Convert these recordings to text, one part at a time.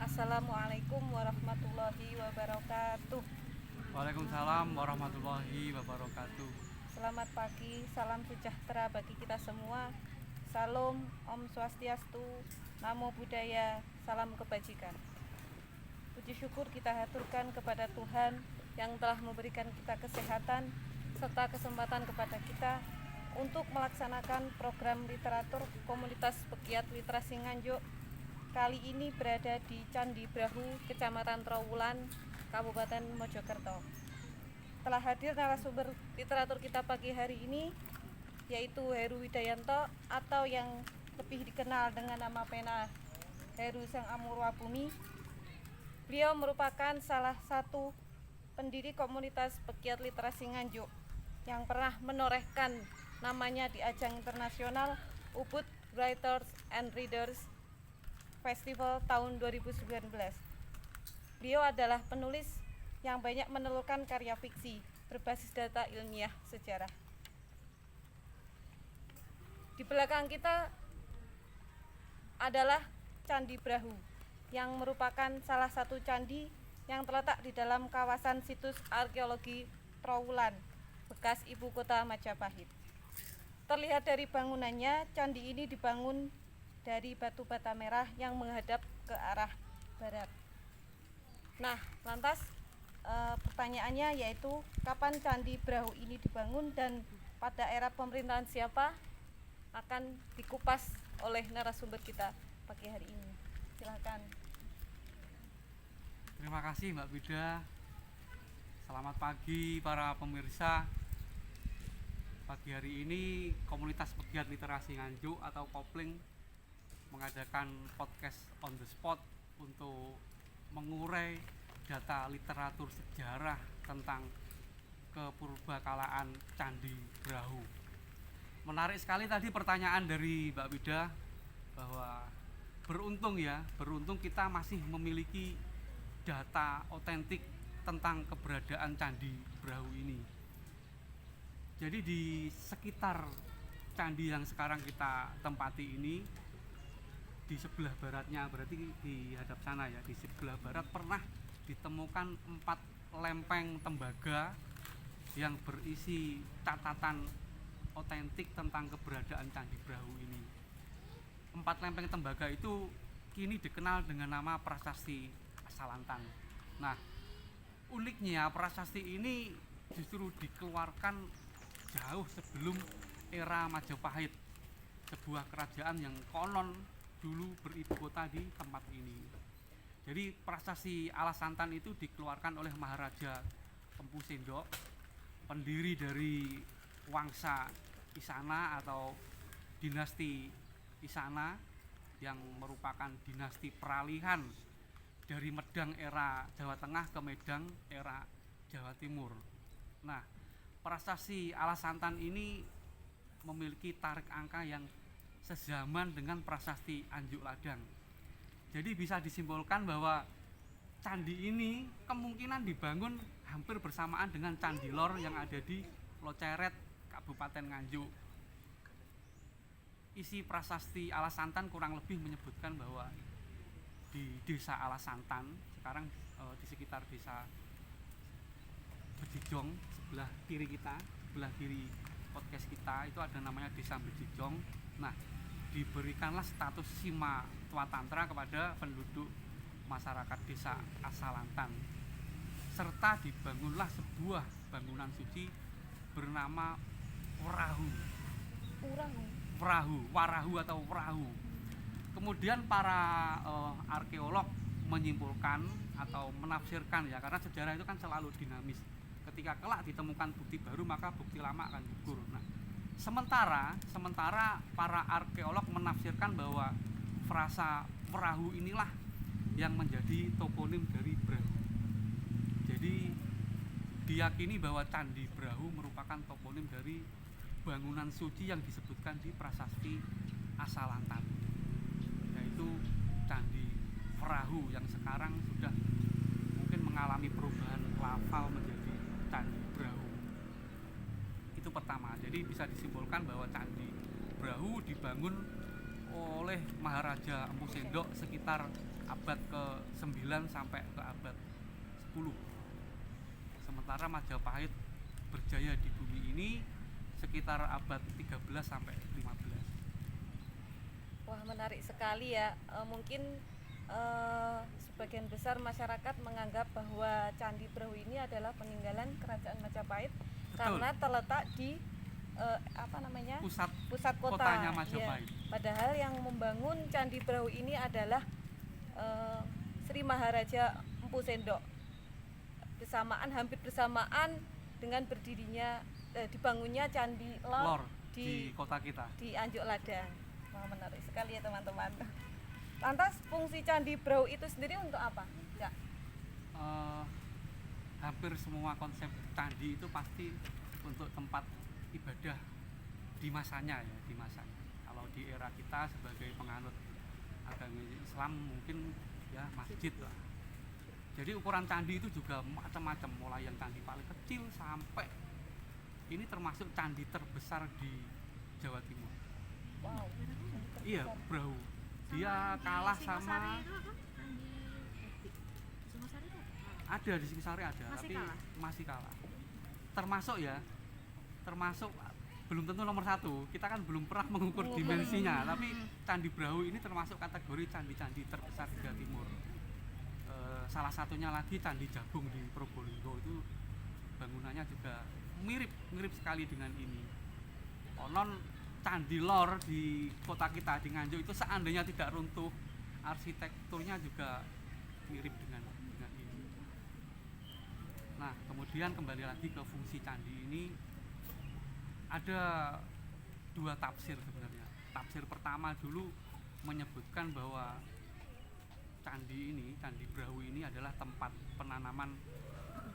Assalamualaikum warahmatullahi wabarakatuh. Waalaikumsalam warahmatullahi wabarakatuh. Selamat pagi, salam sejahtera bagi kita semua. Salam, Om Swastiastu, Namo Buddhaya, salam kebajikan. Puji syukur kita haturkan kepada Tuhan yang telah memberikan kita kesehatan serta kesempatan kepada kita untuk melaksanakan program literatur komunitas pegiat literasi Nganjuk. Kali ini berada di Candi Brahu, Kecamatan Trowulan, Kabupaten Mojokerto. Telah hadir narasumber literatur kita pagi hari ini, yaitu Heru Widayanto atau yang lebih dikenal dengan nama pena Heru Sang Amurwa Bumi. Beliau merupakan salah satu pendiri komunitas pegiat literasi Nganjuk yang pernah menorehkan namanya di ajang internasional Ubud Writers and Readers Festival tahun 2019. Beliau adalah penulis yang banyak menelurkan karya fiksi berbasis data ilmiah sejarah. Di belakang kita adalah Candi Brahu, yang merupakan salah satu candi yang terletak di dalam kawasan situs arkeologi Trowulan, bekas ibu kota Majapahit. Terlihat dari bangunannya, candi ini dibangun dari batu bata merah yang menghadap ke arah barat. Nah, lantas pertanyaannya yaitu kapan Candi Brahu ini dibangun dan pada era pemerintahan siapa, akan dikupas oleh narasumber kita pagi hari ini. Silakan. Terima kasih Mbak Bida. Selamat pagi para pemirsa. Pagi hari ini komunitas pegiat literasi Nganjuk atau Kopling mengadakan podcast on the spot untuk mengurai data literatur sejarah tentang kepurbakalaan Candi Brahu. Menarik sekali tadi pertanyaan dari Mbak Bida bahwa beruntung kita masih memiliki data otentik tentang keberadaan Candi Brahu ini. Jadi di sekitar candi yang sekarang kita tempati ini, di sebelah baratnya, berarti di hadap sana ya, di sebelah barat pernah ditemukan 4 lempeng tembaga yang berisi catatan otentik tentang keberadaan Candi Brahu ini. 4 lempeng tembaga itu kini dikenal dengan nama Prasasti Asalantan. Nah, uniknya prasasti ini justru dikeluarkan jauh sebelum era Majapahit, sebuah kerajaan yang konon dulu beribu kota di tempat ini. Jadi prasasti Alasantan itu dikeluarkan oleh Maharaja Empu Sendok, pendiri dari Wangsa Isana atau dinasti Isana, yang merupakan dinasti peralihan dari Medang era Jawa Tengah ke Medang era Jawa Timur. Nah, prasasti Alasantan ini memiliki tarik angka yang sezaman dengan prasasti Anjuk Ladang. Jadi bisa disimpulkan bahwa candi ini kemungkinan dibangun hampir bersamaan dengan Candi Lor yang ada di Loceret, Kabupaten Nganjuk. Isi prasasti Alasantan kurang lebih menyebutkan bahwa di desa Alasantan, sekarang di sekitar desa Bejijong, sebelah kiri kita, sebelah kiri podcast kita itu ada namanya desa Bejijong. Nah, diberikanlah status Sima Twatantra kepada penduduk masyarakat desa Asalantan, serta dibangunlah sebuah bangunan suci bernama Warahu atau Warahu. Kemudian para arkeolog menyimpulkan atau menafsirkan ya, karena sejarah itu kan selalu dinamis. Ketika kelak ditemukan bukti baru, maka bukti lama akan gugur. Nah, sementara para arkeolog menafsirkan bahwa frasa perahu inilah yang menjadi toponim dari Brahu. Jadi diyakini bahwa Candi Brahu merupakan toponim dari bangunan suci yang disebutkan di prasasti Asalantan, yaitu Candi Perahu yang sekarang sudah mungkin mengalami perubahan lafal menjadi Candi Brahu. Itu pertama. Jadi bisa disimpulkan bahwa Candi Brahu dibangun oleh Maharaja Empu Sendok sekitar abad ke-9 sampai ke abad 10. Sementara Majapahit berjaya di bumi ini sekitar abad 13 sampai 15. Wah, menarik sekali ya. Mungkin sebagian besar masyarakat menganggap bahwa Candi Brahu ini adalah peninggalan Kerajaan Majapahit. Betul. Karena terletak di pusat kota. Kotanya Majapahit. Ya. Padahal yang membangun Candi Brahu ini adalah Sri Maharaja Empu Sendok. Hampir bersamaan dengan berdirinya dibangunnya Candi Lor di kota kita, di Anjuk Ladang. Wah, menarik sekali ya teman-teman. Lantas fungsi Candi Brahu itu sendiri untuk apa? Ya. Hampir semua konsep candi itu pasti untuk tempat ibadah di masanya ya, di masanya. Kalau di era kita sebagai penganut agama Islam mungkin ya masjid lah. Jadi ukuran candi itu juga macam-macam, mulai yang candi paling kecil sampai ini termasuk candi terbesar di Jawa Timur. Wow. Iya, Brahu. Dia kalah sama ada di Singosari ada, tapi masih kalah. Termasuk belum tentu nomor 1. Kita kan belum pernah mengukur dimensinya, tapi Candi Brahu ini termasuk kategori candi-candi terbesar di Jawa Timur. Salah satunya lagi Candi Jabung di Probolinggo, itu bangunannya juga mirip sekali dengan ini. Konon Candi Lor di kota kita di Nganjuk itu seandainya tidak runtuh, arsitekturnya juga mirip dengan ini. Nah, kemudian kembali lagi ke fungsi candi ini, ada 2 tafsir sebenarnya. Tafsir pertama dulu menyebutkan bahwa Candi Brahu ini adalah tempat penanaman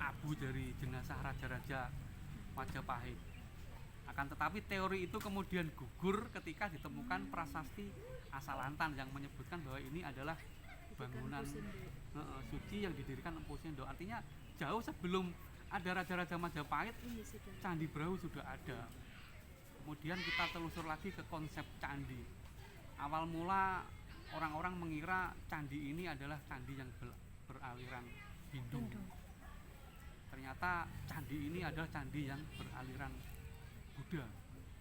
abu dari jenazah raja-raja Majapahit. Akan tetapi teori itu kemudian gugur ketika ditemukan prasasti Asalantan yang menyebutkan bahwa ini adalah bangunan suci yang didirikan Empu Sendok. Artinya jauh sebelum ada raja-raja Majapahit, Candi Brahu sudah ada. Kemudian kita telusur lagi ke konsep candi. Awal mula orang-orang mengira candi ini adalah candi yang beraliran Hindu. Ternyata candi ini adalah candi yang beraliran Buddha.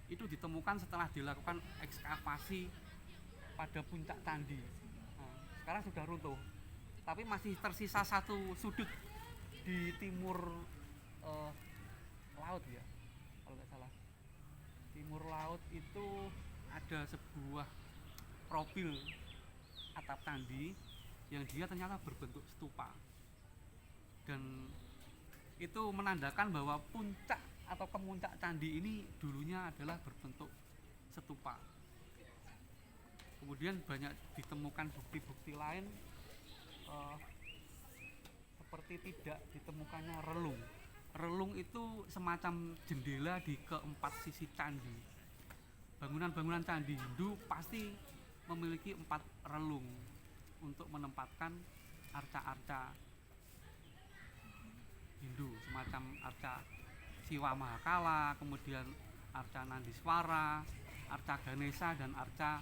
Itu ditemukan setelah dilakukan ekskavasi pada puncak candi. Nah, sekarang sudah runtuh, tapi masih tersisa satu sudut di timur laut ya, kalau nggak salah. Timur laut itu ada sebuah profil atap candi yang dia ternyata berbentuk stupa, dan itu menandakan bahwa puncak atau kemuncak candi ini dulunya adalah berbentuk stupa. Kemudian banyak ditemukan bukti-bukti lain, seperti tidak ditemukannya relung. Relung itu semacam jendela di keempat sisi candi. Bangunan-bangunan candi Hindu pasti memiliki 4 relung untuk menempatkan arca-arca Hindu, semacam arca Siwa Mahakala, kemudian arca Nandiswara, arca Ganesha, dan arca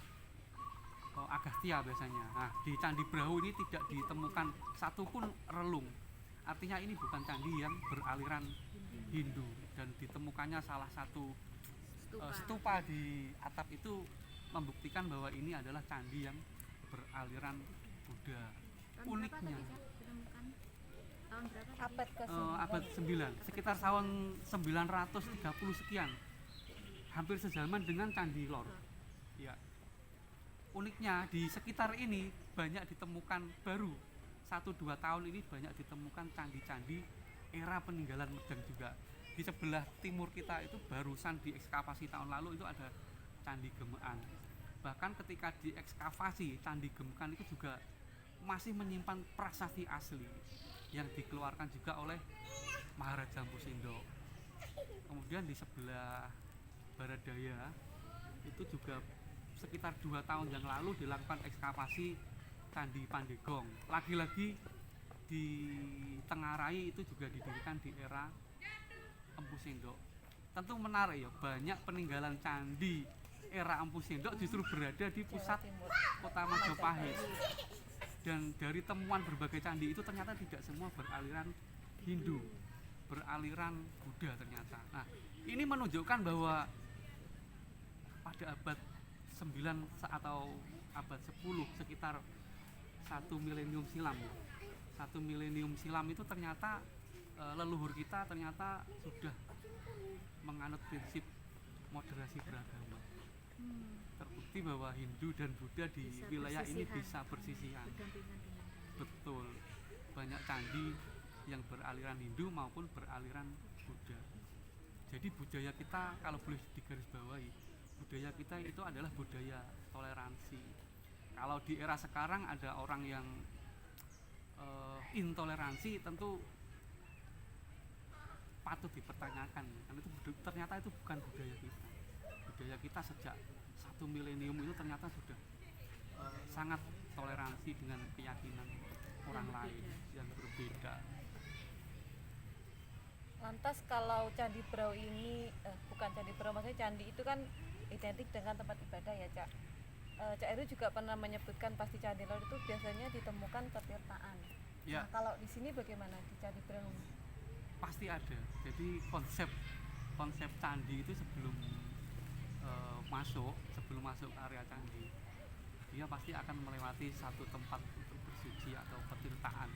Agastya biasanya. Nah, di Candi Brahu ini tidak ditemukan satupun relung. Artinya ini bukan candi yang beraliran Hindu, dan ditemukannya salah satu stupa di atap itu membuktikan bahwa ini adalah candi yang beraliran Buddha. Uniknya abad 9, sekitar tahun 930 sekian, hampir sezaman dengan Candi Lor. Ya. Uniknya di sekitar ini banyak ditemukan baru 1-2 tahun ini banyak ditemukan candi-candi era peninggalan Medang juga. Di sebelah timur kita itu barusan diekskavasi tahun lalu itu ada Candi Gemekan. Bahkan ketika diekskavasi Candi Gemekan itu juga masih menyimpan prasasti asli yang dikeluarkan juga oleh Maharaja Empu Sendok. Kemudian di sebelah barat daya itu juga sekitar 2 tahun yang lalu dilakukan ekskavasi Candi Pandegong. Lagi-lagi di Tengarai itu juga didirikan di era Empu Sendok. Tentu menarik ya, banyak peninggalan candi era Empu Sendok justru berada di pusat Timur. kota Majapahit. Dan dari temuan berbagai candi itu ternyata tidak semua beraliran Hindu, beraliran Buddha ternyata. Nah, ini menunjukkan bahwa pada abad 9 atau abad 10 sekitar 1 milenium silam. 1 milenium silam itu ternyata leluhur kita ternyata sudah menganut prinsip moderasi beragama. Terbukti bahwa Hindu dan Buddha di Bisa wilayah ini bersisihan. bisa bersisihan. Berdampingan dengan Buddha. Betul. Banyak candi yang beraliran Hindu maupun beraliran Buddha. Jadi budaya kita kalau boleh digarisbawahi, budaya kita itu adalah budaya toleransi. Kalau di era sekarang ada orang yang intoleransi, tentu patut dipertanyakan, karena itu ternyata itu bukan budaya kita. Budaya kita sejak 1 milenium itu ternyata sudah sangat toleransi dengan keyakinan orang lain yang berbeda. Lantas kalau Candi Brau ini bukan Candi Brau, maksudnya candi itu kan identik dengan tempat ibadah ya, Cak. Cak Heru juga pernah menyebutkan pasti Candi Lor itu biasanya ditemukan petirtaan. Ya, Nah, kalau di sini bagaimana di Candi Brau? pasti ada. Jadi konsep candi itu sebelum sebelum masuk area candi, dia pasti akan melewati satu tempat untuk bersuci atau petirtaan.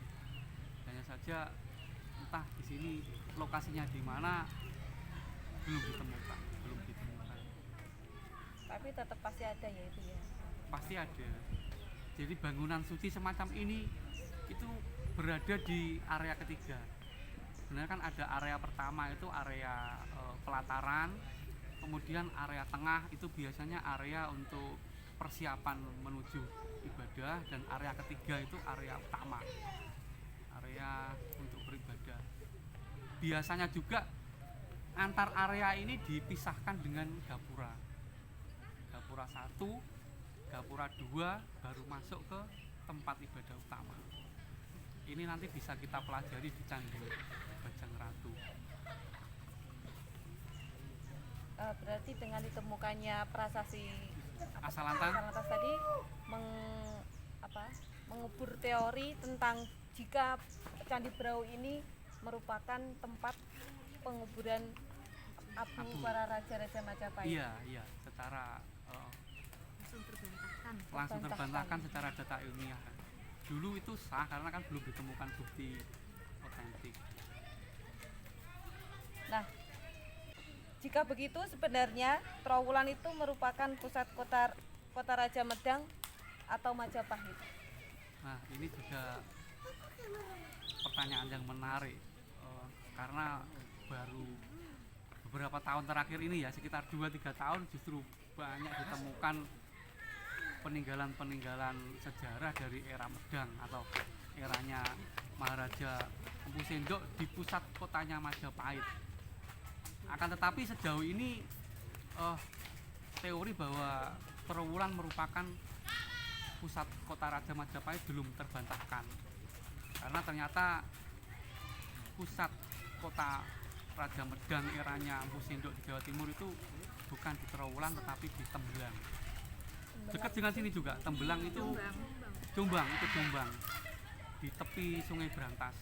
Hanya saja entah di sini lokasinya di mana belum ditemukan. Tapi tetap pasti ada ya itu ya. Pasti ada. Jadi bangunan suci semacam ini itu berada di area ketiga. Sebenarnya kan ada area pertama itu area pelataran, kemudian area tengah itu biasanya area untuk persiapan menuju ibadah, dan area ketiga itu area utama, area untuk beribadah. Biasanya juga antar area ini dipisahkan dengan gapura. Gapura 1, gapura 2 baru masuk ke tempat ibadah utama. Ini nanti bisa kita pelajari di Candi Bajang Ratu. Berarti dengan ditemukannya prasasti Asalantan Asalantas tadi mengubur teori tentang jika Candi Brau ini merupakan tempat penguburan abu para raja-raja Majapahit. Iya, secara langsung terbantahkan. terbantahkan secara data ilmiah. Dulu itu sah karena kan belum ditemukan bukti otentik. Nah, jika begitu sebenarnya Trowulan itu merupakan pusat kota Raja Medang atau Majapahit. Nah, ini juga pertanyaan yang menarik karena baru beberapa tahun terakhir ini ya, sekitar 2-3 tahun justru banyak ditemukan peninggalan-peninggalan sejarah dari era Medang atau eranya Maharaja Empu Sendok di pusat kotanya Majapahit. Akan tetapi sejauh ini teori bahwa Trowulan merupakan pusat kota Raja Majapahit belum terbantahkan, karena ternyata pusat kota Raja Medang eranya Empu Sendok di Jawa Timur itu bukan di Trowulan tetapi di Tembelang. Dekat dengan sini juga, Tembelang itu Jombang, di tepi Sungai Brantas.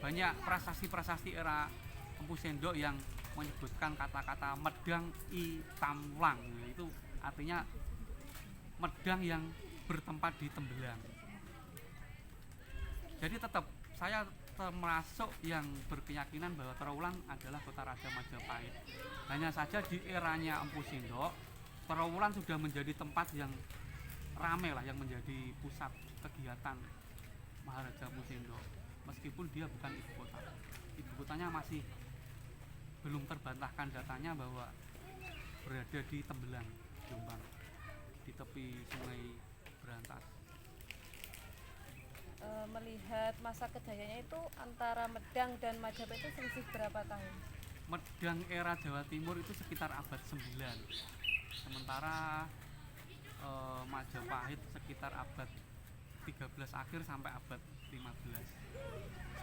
Banyak prasasti-prasasti era Empu Sendok yang menyebutkan kata-kata Medang I Tamlang, itu artinya Medang yang bertempat di Tembelang. Jadi tetap saya termasuk yang berkeyakinan bahwa Trowulan adalah kota Raja Majapahit. Hanya saja di eranya Empu Sendok, Trowulan sudah menjadi tempat yang ramai lah, yang menjadi pusat kegiatan Maharaja Empu Sendok. Meskipun dia bukan ibu kota, ibu kotanya masih belum terbantahkan datanya bahwa berada di Tembelang, Jombang, di tepi Sungai Brantas. Melihat masa kejayaannya itu antara Medang dan Majapahit itu selisih berapa tahun? Medang era Jawa Timur itu sekitar abad 9, sementara Majapahit sekitar abad 13 akhir sampai abad 15.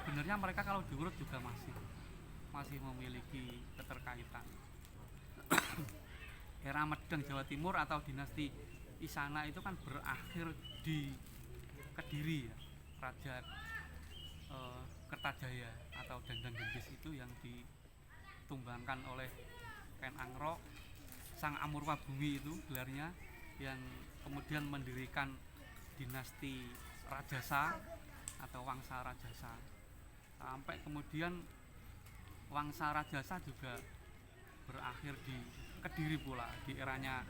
Sebenarnya mereka kalau diurut juga masih memiliki keterkaitan. era Medang Jawa Timur atau dinasti Isana itu kan berakhir di Kediri ya, Raja Kertajaya atau Dandang Gendis itu yang ditumbangkan oleh Ken Angrok, Sang Amurwa Bumi itu gelarnya, yang kemudian mendirikan dinasti Rajasa atau Wangsa Rajasa. Sampai kemudian Wangsa Rajasa juga berakhir di Kediri pula di eranya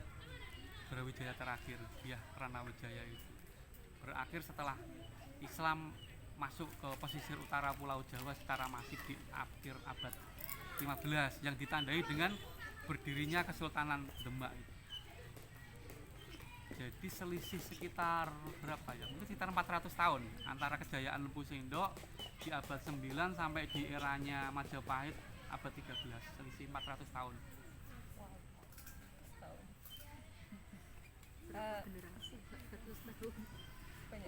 Brawijaya terakhir, Dyah Ranawijaya itu. Berakhir setelah Islam masuk ke pesisir utara Pulau Jawa secara masif di akhir abad 15 yang ditandai dengan berdirinya Kesultanan Demak itu. Jadi selisih sekitar berapa ya? Mungkin sekitar 400 tahun antara kejayaan Lempu Sendok di abad 9 sampai di eranya Majapahit abad 13, selisih 400 tahun. Wow. Tahun. Generasi 400 tahun.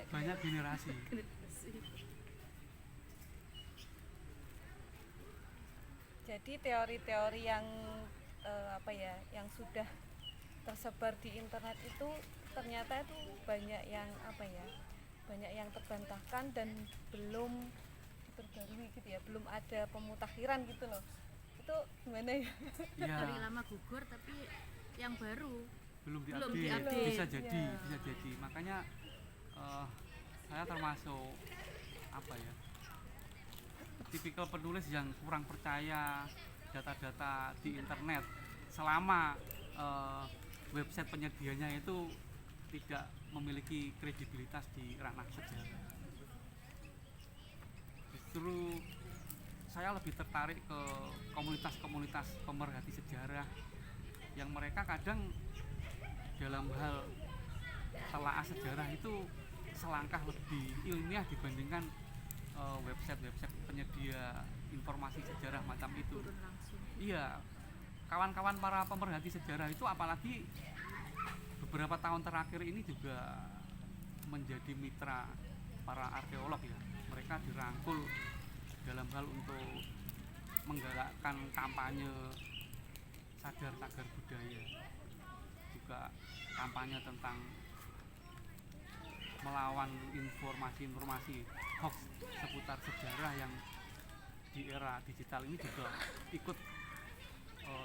Banyak generasi. Jadi teori-teori yang yang sudah tersebar di internet itu ternyata itu banyak yang banyak yang terbantahkan dan belum diperbarui gitu ya, belum ada pemutakhiran gitu loh. Itu gimana ya? Ya, Paling lama gugur tapi yang baru belum belum diupdate. diupdate. Bisa jadi, Ya. bisa jadi. Makanya saya termasuk tipikal penulis yang kurang percaya data-data di internet selama website penyedianya itu tidak memiliki kredibilitas di ranah sejarah. Justru saya lebih tertarik ke komunitas-komunitas pemerhati sejarah yang mereka kadang dalam hal telaah sejarah itu selangkah lebih ilmiah dibandingkan website-website penyedia informasi sejarah macam itu. turun langsung. Iya, kawan-kawan para pemerhati sejarah itu apalagi beberapa tahun terakhir ini juga menjadi mitra para arkeolog ya. Mereka dirangkul dalam hal untuk menggalakkan kampanye cagar budaya, juga kampanye tentang melawan informasi-informasi hoax seputar sejarah yang di era digital ini juga ikut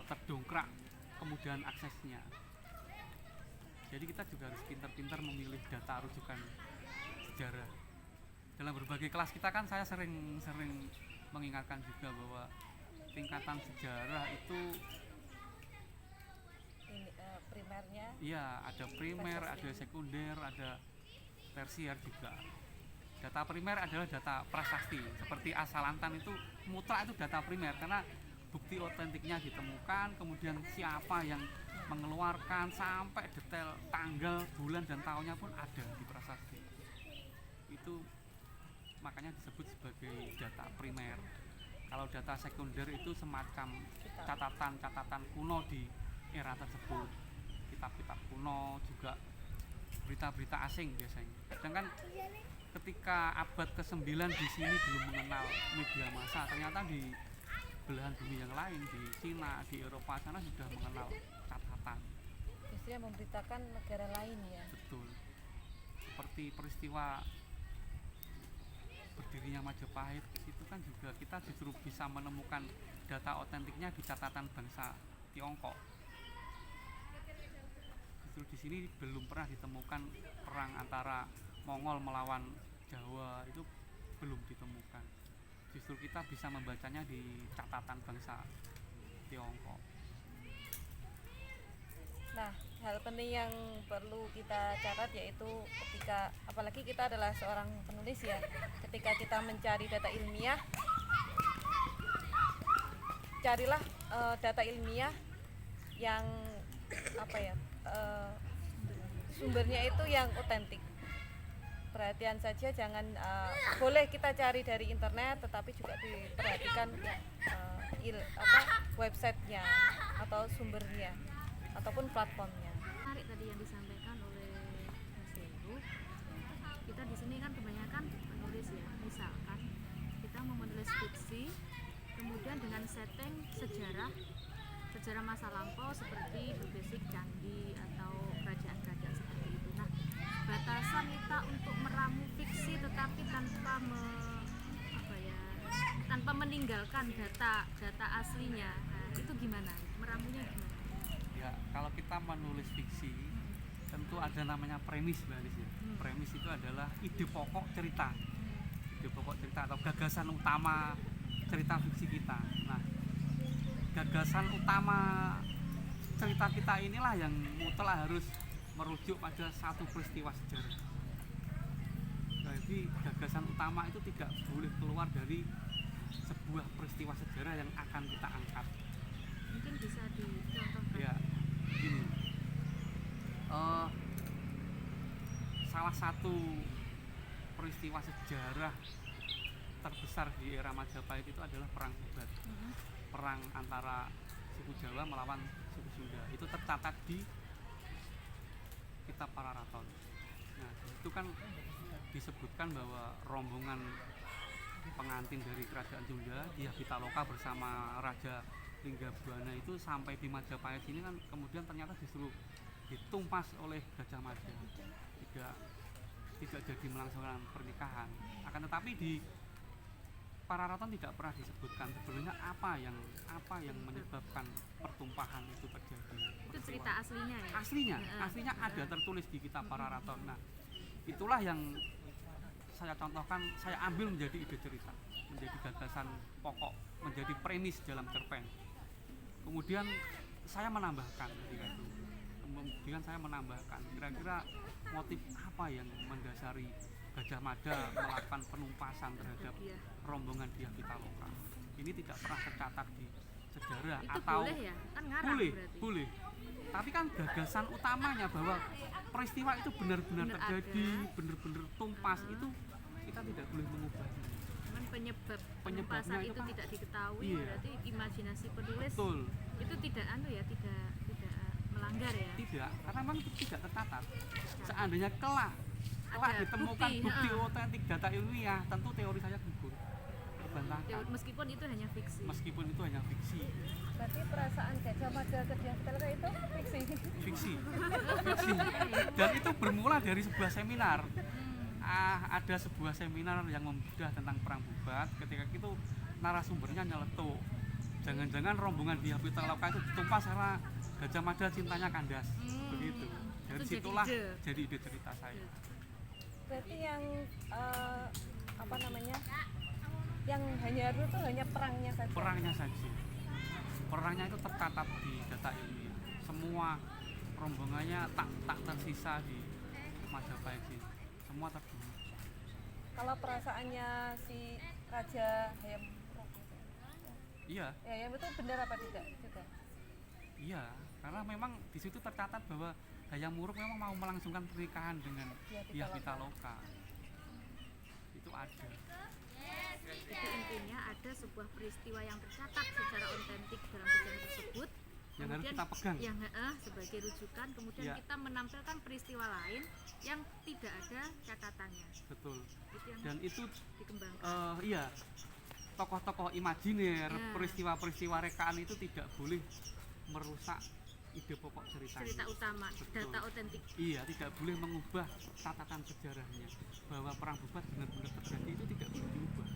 terdongkrak kemudahan aksesnya. Jadi kita juga harus pintar-pintar memilih data rujukan sejarah. Dalam berbagai kelas kita kan saya sering mengingatkan juga bahwa tingkatan sejarah itu Primernya iya, ada primer, ada sekunder, ada tersier juga. Data primer adalah data prasasti, seperti Asalantan itu mutlak itu data primer karena bukti otentiknya ditemukan, kemudian siapa yang mengeluarkan sampai detail tanggal, bulan dan tahunnya pun ada di prasasti. Itu makanya disebut sebagai data primer. Kalau data sekunder itu semacam catatan-catatan kuno di era tersebut, kitab-kitab kuno, juga berita-berita asing biasanya. Sedangkan ketika abad ke-9 di sini belum mengenal media massa, ternyata di belahan bumi yang lain, di Cina, di Eropa sana sudah mengenal catatan. justru yang memberitakan negara lain ya. Betul. Seperti peristiwa berdirinya Majapahit itu kan juga kita justru bisa menemukan data otentiknya di catatan bangsa Tiongkok. Justru di sini belum pernah ditemukan perang antara Mongol melawan Jawa, itu belum ditemukan. Justru kita bisa membacanya di catatan bangsa Tiongkok. Nah, hal penting yang perlu kita catat yaitu ketika, apalagi kita adalah seorang penulis ya, ketika kita mencari data ilmiah, carilah data ilmiah yang sumbernya itu yang otentik. Perhatian saja, jangan boleh kita cari dari internet, tetapi juga diperhatikan websitenya atau sumbernya ataupun platformnya. Menarik tadi yang disampaikan oleh Mas Heru. Kita di sini kan kebanyakan penulis ya. Misalkan kita mau menulis fiksi, kemudian dengan setting sejarah sejarah masa lampau seperti berbasis candi atau kerajaan-kerajaan seperti itu. Nah, batasan kita untuk meramu fiksi tetapi tanpa meninggalkan data aslinya. Nah, itu gimana? Meramunya gimana? Ya, kalau kita menulis fiksi tentu ada namanya premis, Mbak Alis ya. Premis itu adalah ide pokok cerita. Ide pokok cerita atau gagasan utama cerita fiksi kita. Nah, gagasan utama cerita kita inilah yang mutlak harus merujuk pada satu peristiwa sejarah. Jadi gagasan utama itu tidak boleh keluar dari sebuah peristiwa sejarah yang akan kita angkat. Mungkin bisa dicontohkan. Ya, gini. Salah satu peristiwa sejarah terbesar di era Majapahit itu adalah perang Bubat. Perang antara suku Jawa melawan suku Sunda. Itu tercatat di kitab Pararaton. Nah, itu kan disebutkan bahwa rombongan pengantin dari kerajaan Sunda, Dyah Pitaloka bersama Raja Linggabuana itu sampai di Majapahit sini kan kemudian ternyata disuruh ditumpas oleh Gajah Mada. Tidak jadi melangsungkan pernikahan. Akan tetapi di Pararaton tidak pernah disebutkan sebenarnya apa yang menyebabkan pertumpahan itu terjadi. Itu cerita aslinya ya? Aslinya ada tertulis di kitab Pararaton. Nah, itulah yang saya contohkan, saya ambil menjadi ide cerita, menjadi gagasan pokok, menjadi premis dalam cerpen. Kemudian saya menambahkan kira-kira motif apa yang mendasari Gajah Mada melakukan penumpasan terhadap rombongan Dyah Pitaloka. Ini tidak pernah tercatat di sejarah. Itu atau boleh ya? Kan ngarang berarti. Boleh. Tapi kan gagasan utamanya bahwa peristiwa itu benar-benar terjadi, benar-benar tumpas, itu kita tidak boleh mengubahnya. Cuman penyebabnya Penyebabnya itu tidak diketahui, iya. Berarti imajinasi penulis Betul. itu tidak tidak melanggar ya. Tidak, karena memang itu tidak tercatat. Seandainya kelak ditemukan bukti otentik data ilmiah, tentu teori saya gugur, terbantahkan. Meskipun itu hanya fiksi. Berarti perasaan Gajah Mada ke Dyah Pitaloka itu fiksi. Dan itu bermula dari sebuah seminar. Ada sebuah seminar yang membedah tentang perang Bubat. Ketika itu narasumbernya nyeletuk, jangan-jangan rombongan Dyah Pitaloka itu ditumpas karena Gajah Mada cintanya kandas. Begitu. Dari situlah jadi ide cerita saya. Berarti yang yang hanya itu hanya perangnya saja. Perangnya itu tercatat di data ilmiah. Semua rombongannya tak tersisa di Majapahit sini. Semua terbunuh. Kalau perasaannya si Raja Hayam Iya. Hayam itu benar apa tidak juga? Iya, karena memang di situ tercatat bahwa Hayam Wuruk memang mau melangsungkan pernikahan dengan Dyah Pitaloka. Itu ada. Jadi intinya ada sebuah peristiwa yang tercatat secara otentik dalam sejarah tersebut. Yang harus kita pegang. Yang sebagai rujukan, kemudian kita menampilkan peristiwa lain yang tidak ada catatannya. Betul. Itu yang dan itu dikembangkan. Iya, tokoh-tokoh imajiner, peristiwa-peristiwa rekaan itu tidak boleh merusak ide pokok cerita utama. Betul. Data otentik. Iya, tidak boleh mengubah catatan sejarahnya bahwa perang Bubat benar-benar terjadi, itu tidak boleh diubah.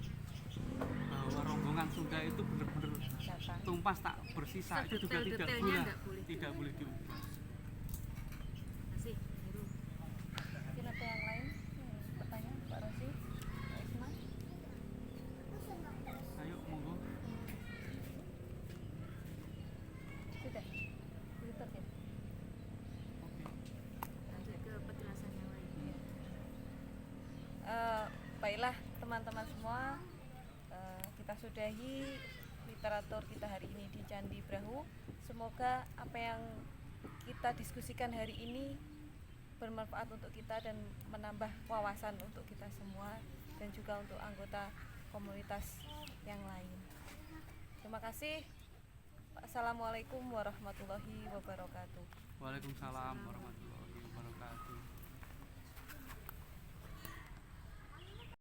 Bahwa rombongan Sunda itu benar-benar tumpas tak bersisa, itu juga tidak boleh diubah. Masih, Mungkin ada yang lain pertanyaan, Pak Rosi, Pak Isma? Ayo, monggo. Sudah, tutup ya. lanjut ke penjelasan yang lain. Baiklah teman-teman semua, kita sudahi literatur kita hari ini di Candi Brahu. Semoga apa yang kita diskusikan hari ini bermanfaat untuk kita dan menambah wawasan untuk kita semua dan juga untuk anggota komunitas yang lain. Terima kasih. Assalamualaikum warahmatullahi wabarakatuh. Waalaikumsalam warahmatullahi wabarakatuh.